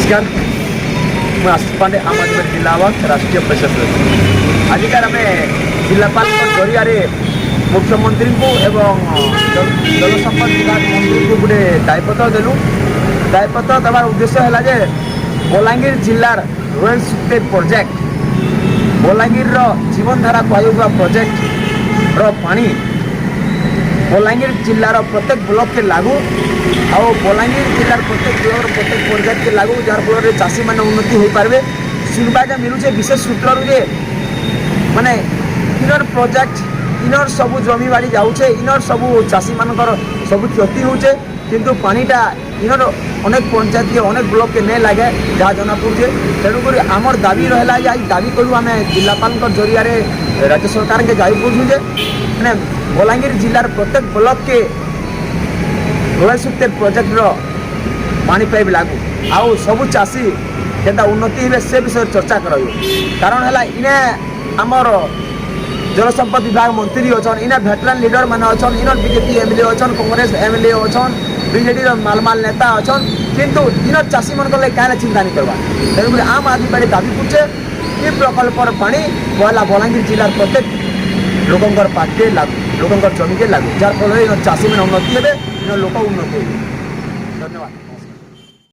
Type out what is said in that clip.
नमस्कार मैं आशीष पांडे आम आदमी जिलावास राष्ट्रीय परिषद आजिकार आम जिलापाल जरिया मुख्यमंत्री को एवं जल संपद विभाग मंत्री को गोटे दायित्व देलु। दायित्व देवार उद्देश्य है बलांगीर जिलार रोयल सुक्टेड प्रोजेक्ट बलांगीर जीवनधारा कहवा प्रोजेक्ट पानी बलांगीर जिलार प्रत्येक ब्लॉक के लागू और बलांगीर जिलार प्रत्येक ब्लॉक प्रत्येक प्रोजेक्ट के लागू जार फल चाषी मैंने उन्नति हो पारे। सुनवाके मिलूचे विशेष सूत्र माने इनर प्रोजेक्ट इनर सबू जमी बाड़ी जाऊे इनर सबू चाषी मानकर सबू क्षति होचे किंतु पानीटा इनर अनेक पंचायत के अनेक ब्लॉक के नहीं लगे जहाँ जना पड़े। तेणुक आमर दाबी रहा दाबी कलु आम जिलापाल जरिया राज्य सरकार के जाई पड़ू जे मैंने बलांगीर जिलार प्रत्येक ब्लॉक के रोयल सुक्टेड प्रोजेक्ट पानी पाइप लागू आउ सबू चाषी केता उन्नति हे से विषय चर्चा कर कारण है इने आमर जल संपद विभाग मंत्री अच्छन इने वेटरान लीडर मैंने अच्छन इनर बीजेपी एमएलए अच्छन कांग्रेस एमएलए अच्छन बीजेडी मालमाल नेता अच्छन किंतु इनर चाषी मन क्या चिंता नहीं करवा। तेणुक आम आदमी पार्टी दाबी करछे कि प्रकल्पर पानी पहला बलांगीर जिलार प्रत्येक लोकंर पाखे लागू लोकंर जमी के लागू जार फल चाषी मैंने उन्नति हे लोक उन्नति। धन्यवाद।